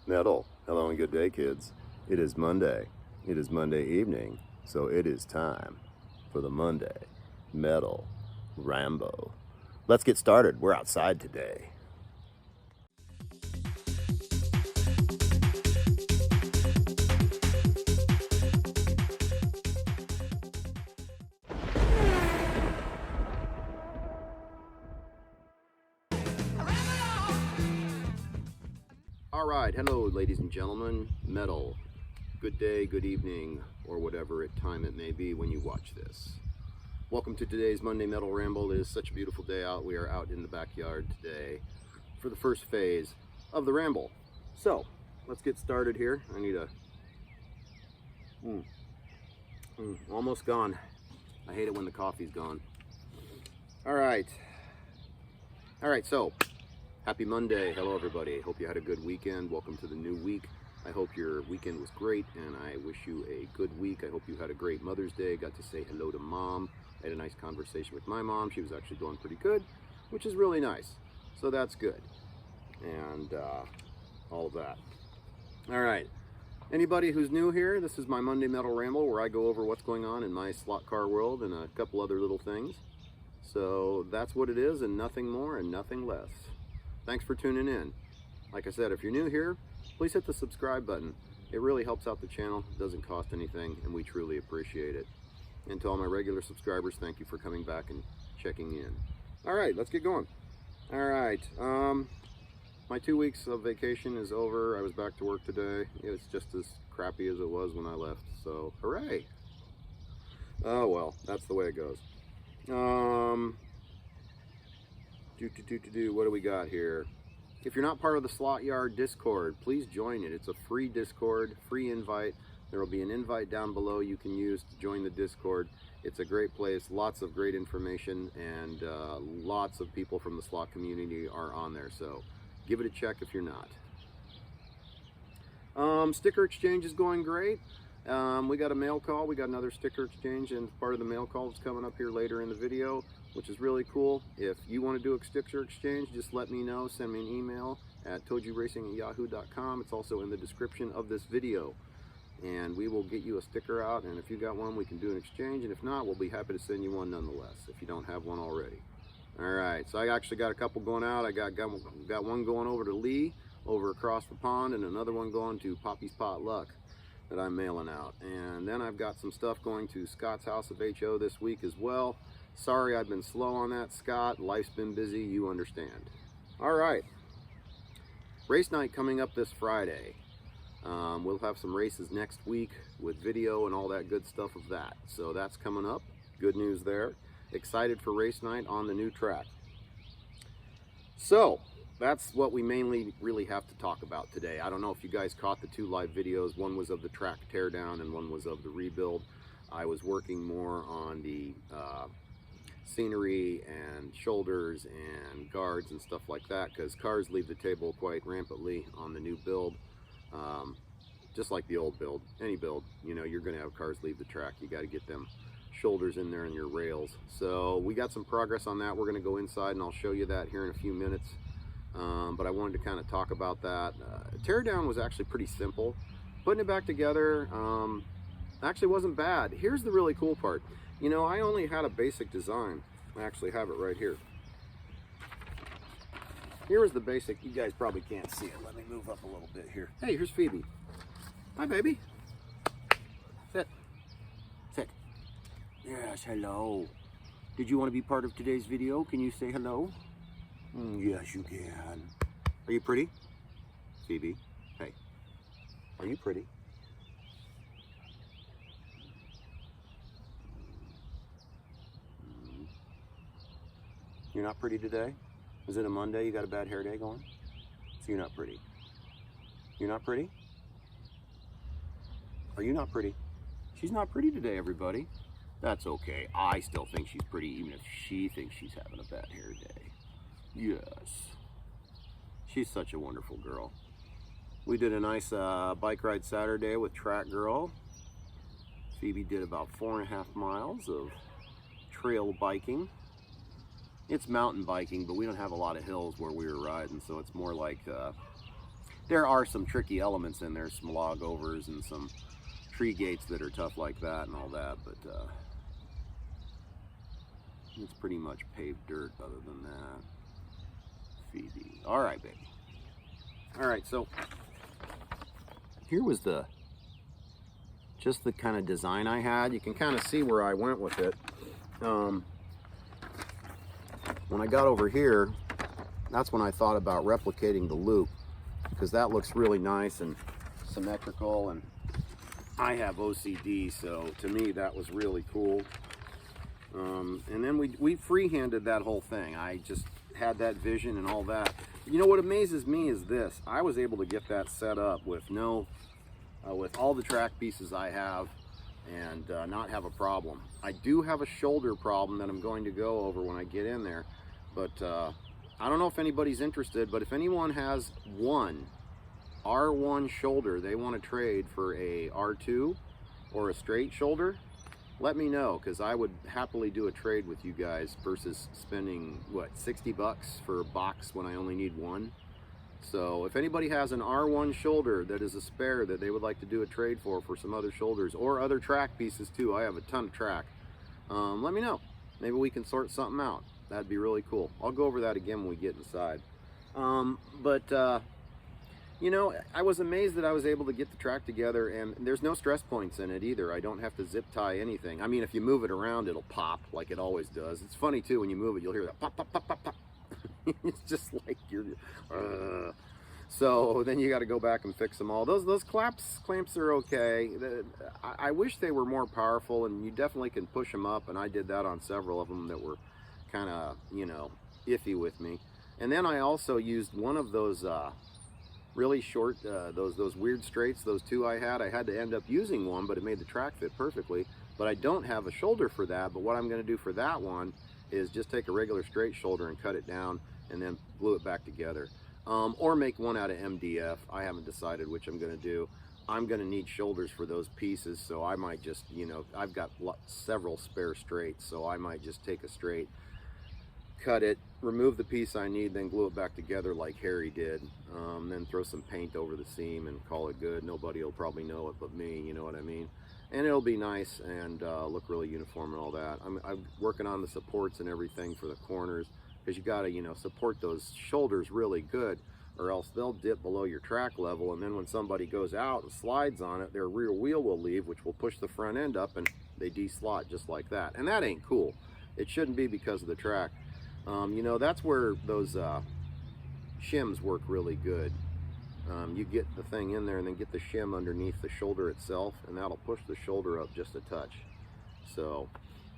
Metal. Hello and good day, kids. It is Monday. It is Monday evening, so it is time for the Monday Metal Ramble. Let's get started. We're outside today. All right, hello, ladies and gentlemen. Metal. Good day, good evening, or whatever time it may be when you watch this. Welcome to today's Monday Metal Ramble. It is such a beautiful day out. We are out in the backyard today for the first phase of the ramble. So, let's get started here. I need a... almost gone. I hate it when the coffee's gone. All right, so happy Monday. Hello, everybody. Hope you had a good weekend. Welcome to the new week. I hope your weekend was great, and I wish you a good week. I hope you had a great Mother's Day. Got to say hello to Mom. I had a nice conversation with my mom. She was actually doing pretty good, which is really nice. So that's good. And all of that. All right. Anybody who's new here, this is my Monday Metal Ramble, where I go over what's going on in my slot car world and a couple other little things. So that's what it is, and nothing more and nothing less. Thanks for tuning in. Like I said, if you're new here, please hit the subscribe button. It really helps out the channel. It doesn't cost anything, and we truly appreciate it. And to all my regular subscribers, thank you for coming back and checking in. All right, let's get going. All right, my 2 weeks of vacation is over. I was back to work today. It's just as crappy as it was when I left, so hooray. Oh well, that's the way it goes. What do we got here? If you're not part of the Slot Yard Discord, please join it. It's a free Discord, free invite. There will be an invite down below you can use to join the Discord. It's a great place, lots of great information, and lots of people from the slot community are on there, so give it a check if you're not. Sticker exchange is going great. We got a mail call. We got another sticker exchange, and part of the mail call is coming up here later in the video, which is really cool. If you want to do a sticker exchange, just let me know. Send me an email at ToJuRacing@yahoo.com. It's also in the description of this video, and we will get you a sticker out, and if you got one, we can do an exchange, and if not, we'll be happy to send you one nonetheless if you don't have one already. All right, so I actually got a couple going out. I got one going over to Lee over across the pond, and another one going to Poppy's Potluck that I'm mailing out. And then I've got some stuff going to Scott's House of HO this week as well. Sorry I've been slow on that, Scott. Life's been busy, you understand. All right, race night coming up this Friday. We'll have some races next week with video and all that good stuff of that. So that's coming up. Good news there. Excited for race night on the new track. So that's what we mainly really have to talk about today. I don't know if you guys caught the two live videos. One was of the track teardown and one was of the rebuild. I was working more on the scenery and shoulders and guards and stuff like that, because cars leave the table quite rampantly on the new build. Just like the old build, any build, you know, you're going to have cars leave the track. You got to get them shoulders in there and your rails. So we got some progress on that. We're going to go inside and I'll show you that here in a few minutes. But I wanted to kind of talk about that. Teardown was actually pretty simple. Putting it back together actually wasn't bad. Here's the really cool part. You know, I only had a basic design. I actually have it right here. Here is the basic. You guys probably can't see it. Let me move up a little bit here. Hey, here's Phoebe. Hi, baby. Sit. Sit. Yes, hello. Did you want to be part of today's video? Can you say hello? Yes, you can. Are you pretty? Phoebe, hey. Are you pretty? You're not pretty today? Is it a Monday? You got a bad hair day going? So you're not pretty. You're not pretty? Are you not pretty? She's not pretty today, everybody. That's okay. I still think she's pretty, even if she thinks she's having a bad hair day. Yes. She's such a wonderful girl. We did a nice bike ride Saturday with Track Girl. Phoebe did about 4.5 miles of trail biking. It's mountain biking, but we don't have a lot of hills where we were riding, so it's more like There are some tricky elements in there, some log overs and some tree gates that are tough like that and all that, but it's pretty much paved dirt other than that. Phoebe. All right, baby. All right, so here was just the kind of design I had. You can kind of see where I went with it. When I got over here, that's when I thought about replicating the loop, because that looks really nice and symmetrical, and I have OCD, so to me that was really cool. And then we freehanded that whole thing. I just had that vision and all that. You know what amazes me is this: I was able to get that set up with with all the track pieces I have and not have a problem. I do have a shoulder problem that I'm going to go over when I get in there, but I don't know if anybody's interested, but if anyone has one R1 shoulder they want to trade for a R2 or a straight shoulder, let me know, because I would happily do a trade with you guys versus spending, what, 60 bucks for a box when I only need one. So if anybody has an R1 shoulder that is a spare that they would like to do a trade for some other shoulders or other track pieces too, I have a ton of track, let me know. Maybe we can sort something out. That'd be really cool. I'll go over that again when we get inside. You know, I was amazed that I was able to get the track together, and there's no stress points in it either. I don't have to zip tie anything. I mean, if you move it around, it'll pop like it always does. It's funny too, when you move it, you'll hear that pop, pop, pop, pop, pop. It's just like you're, so then you got to go back and fix them all. Those clamps are okay. I wish they were more powerful, and you definitely can push them up, and I did that on several of them that were kind of, you know, iffy with me. And then I also used one of those really short, those weird straights, those two I had to end up using one, but it made the track fit perfectly. But I don't have a shoulder for that. But what I'm going to do for that one is just take a regular straight shoulder and cut it down and then glue it back together. Or make one out of MDF. I haven't decided which I'm going to do. I'm going to need shoulders for those pieces, so I might just, you know, I've got several spare straights, so I might just take a straight, cut it, remove the piece I need, then glue it back together like Harry did, then throw some paint over the seam and call it good. Nobody will probably know it but me, you know what I mean? And it'll be nice and look really uniform and all that. I'm working on the supports and everything for the corners, because you gotta, you know, support those shoulders really good, or else they'll dip below your track level, and then when somebody goes out and slides on it, their rear wheel will leave, which will push the front end up, and they de-slot just like that. And that ain't cool. It shouldn't be because of the track. You know, that's where those shims work really good. You get the thing in there and then get the shim underneath the shoulder itself, and that'll push the shoulder up just a touch. So,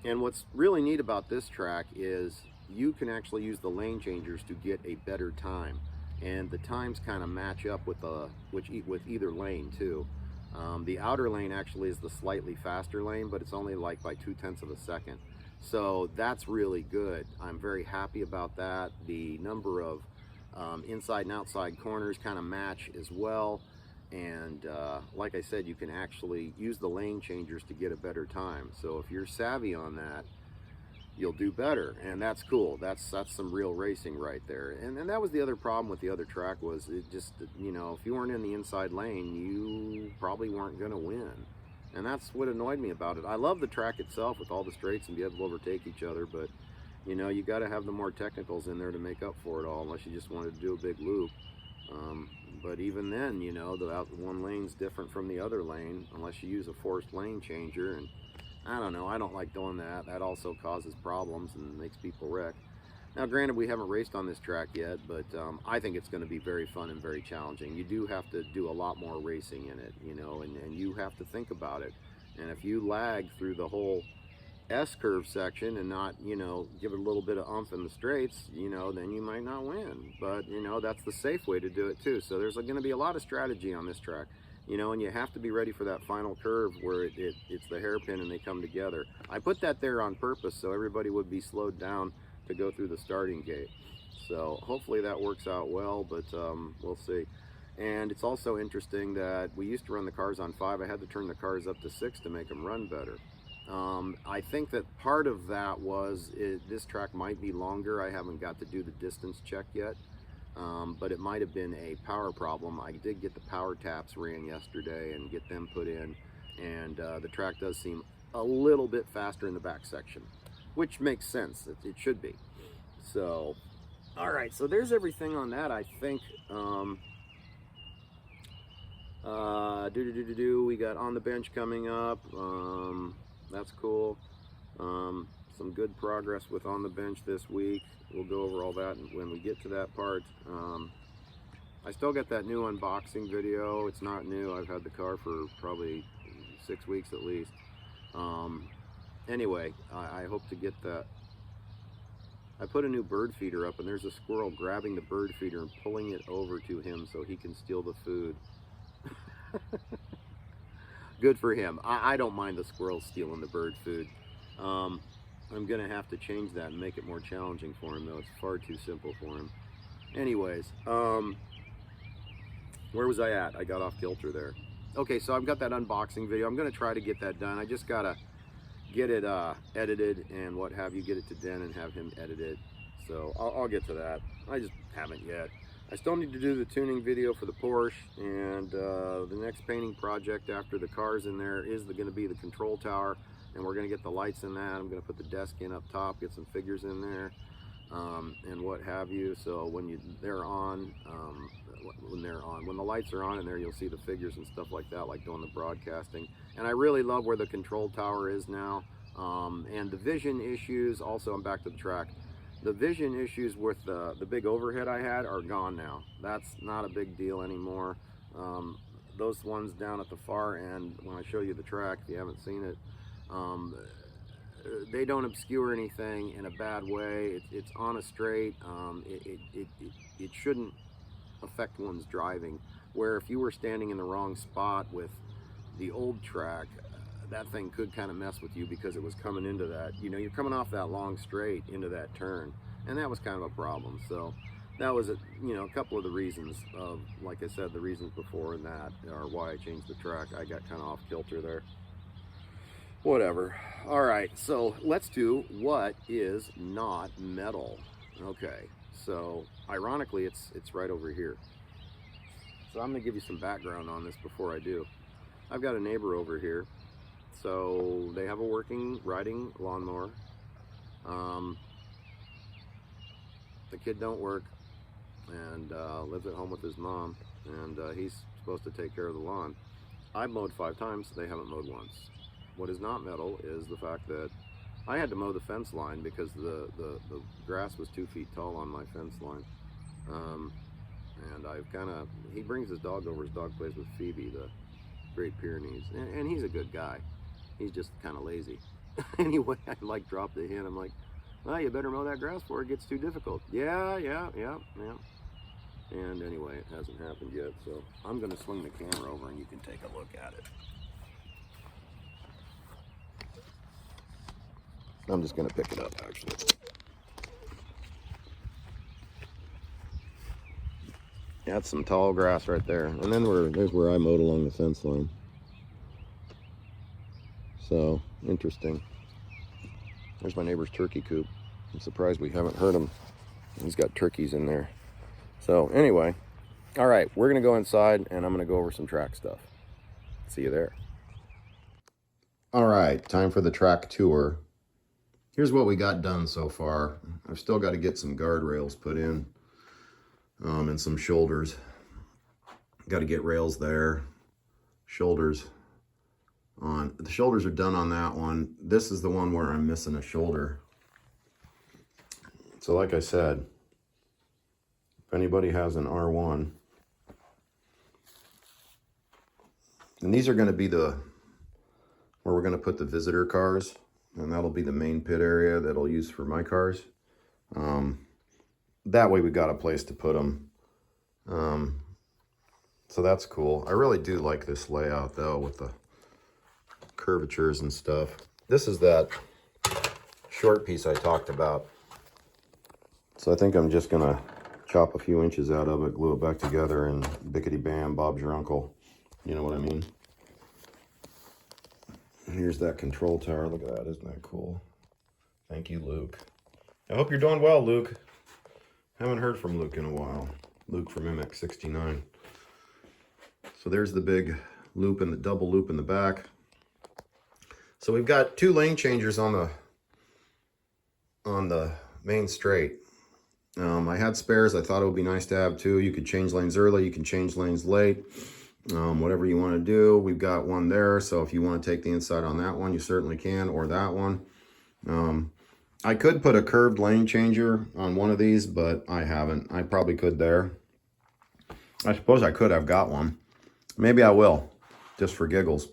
and what's really neat about this track is you can actually use the lane changers to get a better time, and the times kind of match up with either lane too. The outer lane actually is the slightly faster lane, but it's only like by 0.2 of a second. So that's really good. I'm very happy about that. The number of inside and outside corners kind of match as well. And like I said, you can actually use the lane changers to get a better time. So if you're savvy on that, you'll do better, and that's cool. That's some real racing right there. And that was the other problem with the other track, was it just, you know, if you weren't in the inside lane, you probably weren't going to win. And that's what annoyed me about it. I love the track itself with all the straights and be able to overtake each other, but you know, you got to have the more technicals in there to make up for it all, unless you just wanted to do a big loop. But even then, you know, the one lane's different from the other lane unless you use a forced lane changer, and I don't know, I don't like doing that. That also causes problems and makes people wreck. Now granted, we haven't raced on this track yet, but I think it's going to be very fun and very challenging. You do have to do a lot more racing in it, you know, and you have to think about it. And if you lag through the whole S-curve section and not, you know, give it a little bit of oomph in the straights, you know, then you might not win. But, you know, that's the safe way to do it too. So there's going to be a lot of strategy on this track. You know, and you have to be ready for that final curve where it's the hairpin and they come together. I put that there on purpose so everybody would be slowed down to go through the starting gate. So hopefully that works out well, but we'll see. And it's also interesting that we used to run the cars on 5. I had to turn the cars up to 6 to make them run better. I think that part of that was this track might be longer. I haven't got to do the distance check yet. but it might have been a power problem. I did get the power taps ran yesterday and get them put in, and the track does seem a little bit faster in the back section, which makes sense. It should be. So, all right, so there's everything on that, I think. We got on the bench coming up. That's cool. Some good progress with on the bench this week. We'll go over all that when we get to that part. I still got that new unboxing video. It's not new. I've had the car for probably 6 weeks at least. Anyway, I hope to get that. I put a new bird feeder up, and there's a squirrel grabbing the bird feeder and pulling it over to him so he can steal the food. Good for him. I don't mind the squirrel stealing the bird food. I'm gonna have to change that and make it more challenging for him, though. It's far too simple for him. Anyways, where was I at? I got off kilter there. Okay, so I've got that unboxing video. I'm gonna try to get that done. I just gotta get it edited and what have you, get it to Den and have him edit it. So I'll get to that. I just haven't yet. I still need to do the tuning video for the Porsche, and the next painting project after the car's in there is going to be the control tower, and we're going to get the lights in that. I'm going to put the desk in up top, get some figures in there, and what have you. So when when the lights are on in there, you'll see the figures and stuff like that, like doing the broadcasting. And I really love where the control tower is now, and the vision issues. Also, I'm back to the track. The vision issues with the big overhead I had are gone now. That's not a big deal anymore. Those ones down at the far end, when I show you the track, if you haven't seen it, they don't obscure anything in a bad way. It's on a straight. It shouldn't affect one's driving. Where if you were standing in the wrong spot with the old track, that thing could kind of mess with you because it was coming into that, you're coming off that long straight into that turn, and that was kind of a problem. So that was a couple of the reasons of, like I said, the reasons before that are why I changed the track. I got kind of off kilter there. Whatever. All right, so let's do what is not metal. Okay, so ironically it's right over here. So I'm gonna give you some background on this before I do. I've got a neighbor over here. So they have a working riding lawnmower. The kid don't work and lives at home with his mom, and he's supposed to take care of the lawn. I've mowed 5 times, they haven't mowed once. What is not metal is the fact that I had to mow the fence line because the grass was 2 feet tall on my fence line. And he brings his dog over. His dog plays with Phoebe, the Great Pyrenees, and he's a good guy. He's just kind of lazy. Anyway, I dropped the hint. I'm like, well, you better mow that grass before it gets too difficult. Yeah. And anyway, it hasn't happened yet. So I'm going to swing the camera over and you can take a look at it. I'm just going to pick it up, actually. That's some tall grass right there. And then there's where I mowed along the fence line. So, interesting. There's my neighbor's turkey coop. I'm surprised we haven't heard him. He's got turkeys in there. So, anyway. All right, we're going to go inside, and I'm going to go over some track stuff. See you there. All right, time for the track tour. Here's what we got done so far. I've still got to get some guardrails put in. And some shoulders. Got to get rails there. Shoulders on. The shoulders are done on that one. This is the one where I'm missing a shoulder. So like I said, if anybody has an R1, and these are going to be where we're going to put the visitor cars, and that'll be the main pit area that I'll use for my cars. That way we got a place to put them. So that's cool. I really do like this layout though, with the curvatures and stuff. This is that short piece I talked about. So I think I'm just gonna chop a few inches out of it, glue it back together, and bickety bam, Bob's your uncle. You know what I mean? And here's that control tower. Look at that, isn't that cool? Thank you, Luke. I hope you're doing well, Luke. Haven't heard from Luke in a while. Luke from MX69. So there's the big loop and the double loop in the back. So we've got 2 lane changers on the main straight. I had spares. I thought it would be nice to have 2. You could change lanes early, you can change lanes late, whatever you want to do. We've got one there, so if you want to take the inside on that one, you certainly can, or that one. I could put a curved lane changer on one of these, but I haven't. I probably could there. I suppose I could. I've got one. Maybe I will, just for giggles.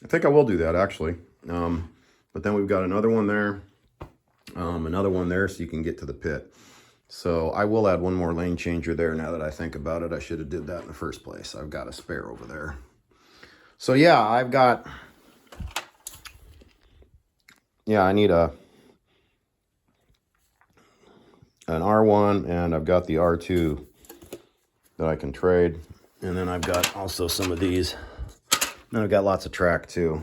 I think I will do that, actually. But then we've got another one there, so you can get to the pit. So I will add one more lane changer there now that I think about it. I should have did that in the first place. I've got a spare over there. So yeah, I need an R1, and I've got the R2 that I can trade. And then I've got also some of these. And I've got lots of track too.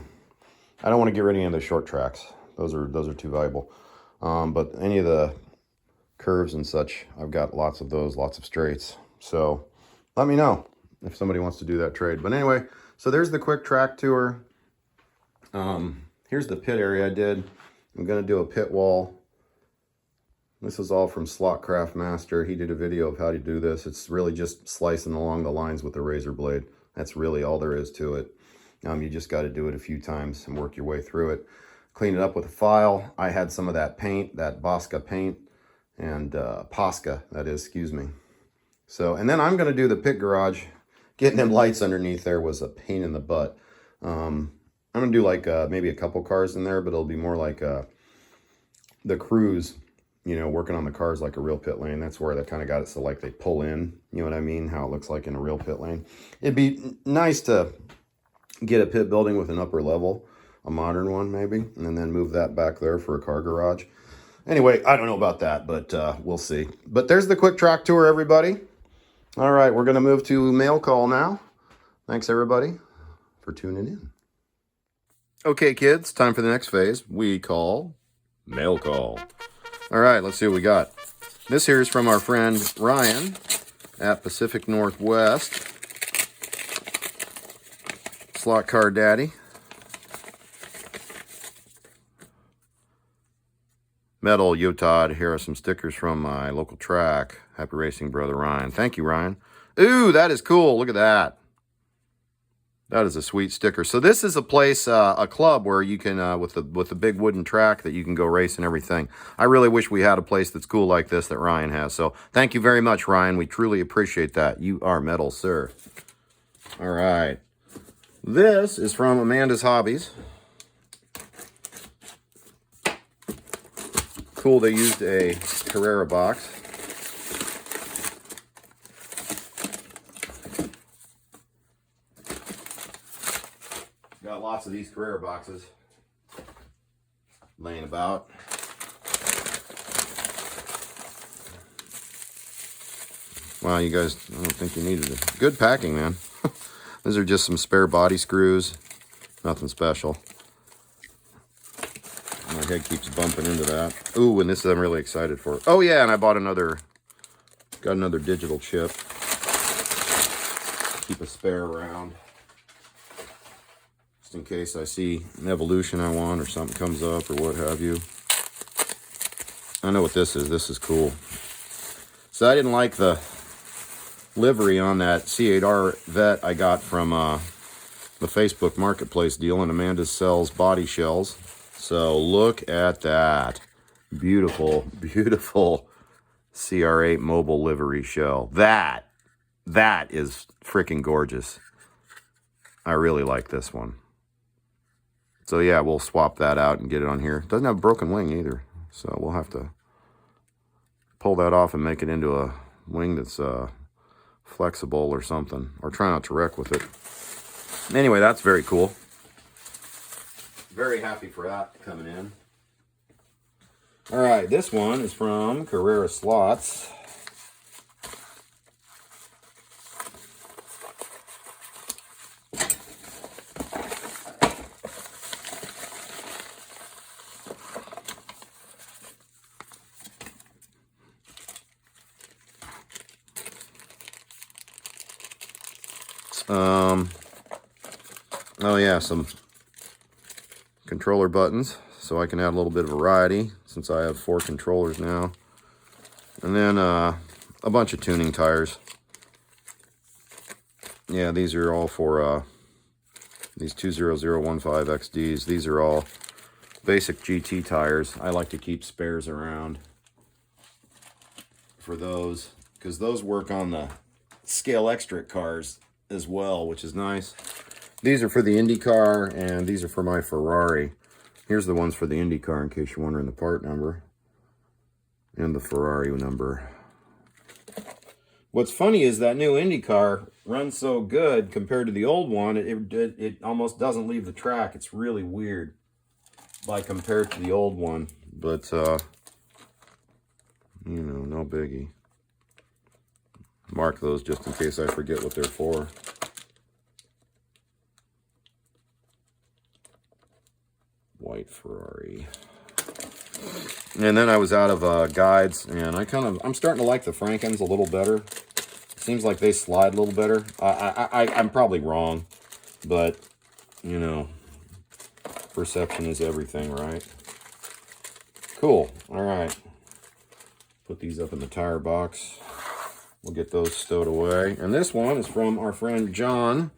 I don't want to get rid of any of the short tracks. Those are too valuable. But any of the curves and such, I've got lots of those, lots of straights. So let me know if somebody wants to do that trade. But anyway, so there's the quick track tour. Here's the pit area I did. I'm going to do a pit wall. This is all from Slotcraft Master. He did a video of how to do this. It's really just slicing along the lines with a razor blade. That's really all there is to it. You just got to do it a few times and work your way through it. Clean it up with a file. I had some of that paint, that Bosca paint, and Posca, that is, excuse me. So, and then I'm going to do the pit garage. Getting them lights underneath there was a pain in the butt. I'm going to do like maybe a couple cars in there, but it'll be more like the crews, you know, working on the cars like a real pit lane. That's where they kind of got it so like they pull in, you know what I mean? How it looks like in a real pit lane. It'd be nice to get a pit building with an upper level, a modern one maybe, and then move that back there for a car garage. Anyway, I don't know about that, but we'll see. But there's the quick track tour, everybody. All right, we're going to move to mail call now. Thanks, everybody, for tuning in. Okay, kids, time for the next phase. We call mail call. All right, let's see what we got. This here is from our friend Ryan at Pacific Northwest. Slot Car Daddy. Metal, yo Todd, here are some stickers from my local track. Happy racing, brother Ryan. Thank you, Ryan. Ooh, that is cool. Look at that. That is a sweet sticker. So this is a place, a club where you can, with the big wooden track that you can go race and everything. I really wish we had a place that's cool like this that Ryan has. So thank you very much, Ryan. We truly appreciate that. You are metal, sir. All right. This is from Amanda's Hobbies. Cool, they used a Carrera box. Got lots of these Carrera boxes laying about. Wow, you guys, I don't think you needed it. Good packing, man. These are just some spare body screws. Nothing special. My head keeps bumping into that. Ooh, and this I'm really excited for. Oh yeah, and I bought got another digital chip. Keep a spare around. Just in case I see an evolution I want or something comes up or what have you. I know what this is. This is cool. So I didn't like the livery on that C8R Vet I got from the Facebook Marketplace deal, and Amanda sells body shells. So look at that. Beautiful, beautiful CR8 mobile livery shell. That is freaking gorgeous. I really like this one. So yeah, we'll swap that out and get it on here. Doesn't have a broken wing either. So we'll have to pull that off and make it into a wing that's flexible or something. Or try not to wreck with it. Anyway, that's very cool. Very happy for that coming in. All right, this one is from Carrera Slots. Oh yeah, some controller buttons so I can add a little bit of variety since I have 4 controllers now. And then a bunch of tuning tires. Yeah, these are all for these 20015 XDs. These are all basic GT tires. I like to keep spares around for those because those work on the Scale Extra cars as well, which is nice. These are for the IndyCar, and these are for my Ferrari. Here's the ones for the IndyCar in case you're wondering the part number and the Ferrari number. What's funny is that new IndyCar runs so good compared to the old one, it almost doesn't leave the track. It's really weird by compared to the old one, but you know, no biggie. Mark those just in case I forget what they're for. White Ferrari. And then I was out of guides, and I'm starting to like the Frankens a little better. Seems like they slide a little better. I'm probably wrong, but you know, perception is everything, right? Cool. All right. Put these up in the tire box. We'll get those stowed away. And this one is from our friend John,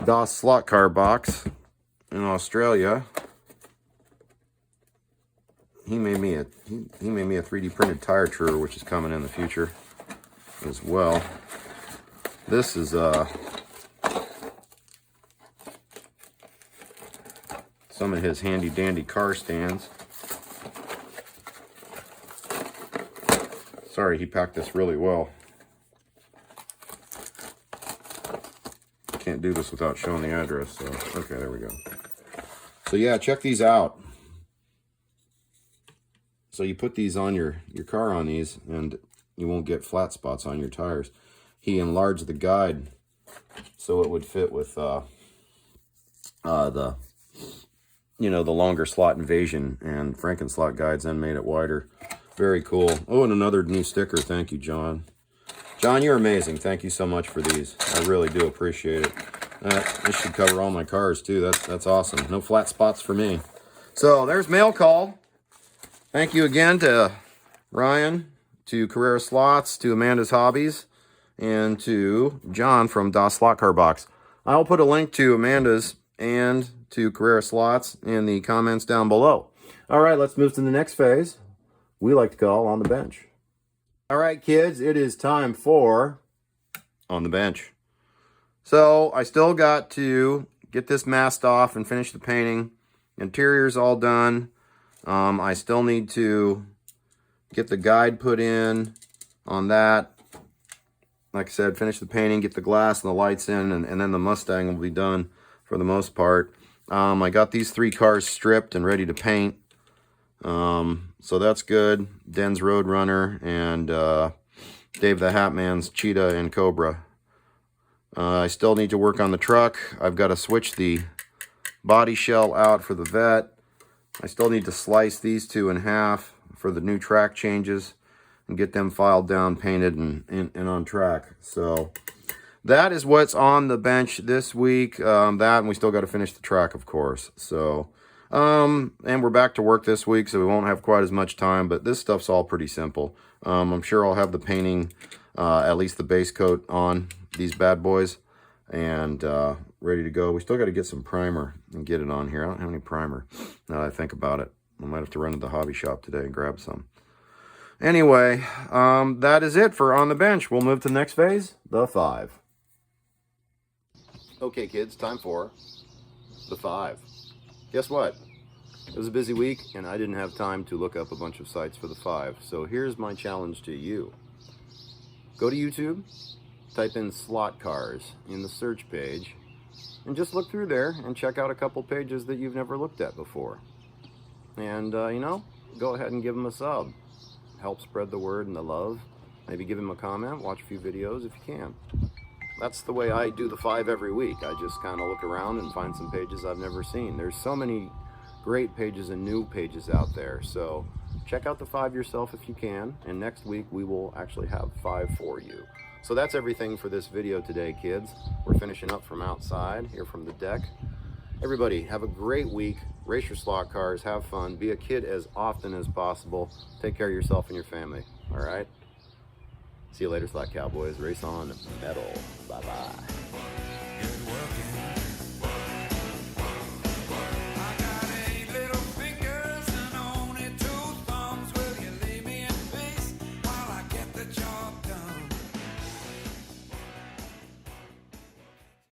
Das Slot Car Box in Australia. He made me a 3D printed tire truer, which is coming in the future as well. This is some of his handy dandy car stands. Sorry, he packed this really well. Can't do this without showing the address, so okay, there we go. So yeah, check these out. So you put these on your car on these, and you won't get flat spots on your tires. He enlarged the guide so it would fit with the longer slot invasion and Franken slot guides, and made it wider. Very cool. Oh, and another new sticker. Thank you, John. John, you're amazing. Thank you so much for these. I really do appreciate it. This should cover all my cars too. That's awesome. No flat spots for me. So there's mail call. Thank you again to Ryan, to Carrera Slots, to Amanda's Hobbies, and to John from Das Slot Car Box. I'll put a link to Amanda's and to Carrera Slots in the comments down below. All right, let's move to the next phase. We like to call On the Bench. All right, kids, it is time for On the Bench. So I still got to get this masked off and finish the painting. Interior's all done. I still need to get the guide put in on that. Like I said, finish the painting, get the glass and the lights in, and then the Mustang will be done for the most part. I got these 3 cars stripped and ready to paint. So that's good. Den's Roadrunner and Dave the Hat Man's Cheetah and Cobra. I still need to work on the truck. I've got to switch the body shell out for the Vet. I still need to slice these 2 in half for the new track changes and get them filed down, painted, and on track. So that is what's on the bench this week. And we still got to finish the track, of course. So, and we're back to work this week, so we won't have quite as much time, but this stuff's all pretty simple. I'm sure I'll have the painting, at least the base coat on these bad boys, and ready to go. We still got to get some primer and get it on here. I don't have any primer now that I think about it. I might have to run to the hobby shop today and grab some. Anyway, that is it for On the Bench. We'll move to the next phase, the 5. Okay, kids, time for the 5. Guess what? It was a busy week, and I didn't have time to look up a bunch of sites for the 5. So here's my challenge to you. Go to YouTube, type in slot cars in the search page, and just look through there and check out a couple pages that you've never looked at before. And, go ahead and give them a sub. Help spread the word and the love. Maybe give them a comment, watch a few videos if you can. That's the way I do the 5 every week. I just kind of look around and find some pages I've never seen. There's so many great pages and new pages out there. So check out the 5 yourself if you can. And next week we will actually have 5 for you. So that's everything for this video today, kids. We're finishing up from outside, here from the deck. Everybody, have a great week. Race your slot cars, have fun, be a kid as often as possible. Take care of yourself and your family, all right? See you later, slot cowboys. Race on metal. Bye-bye.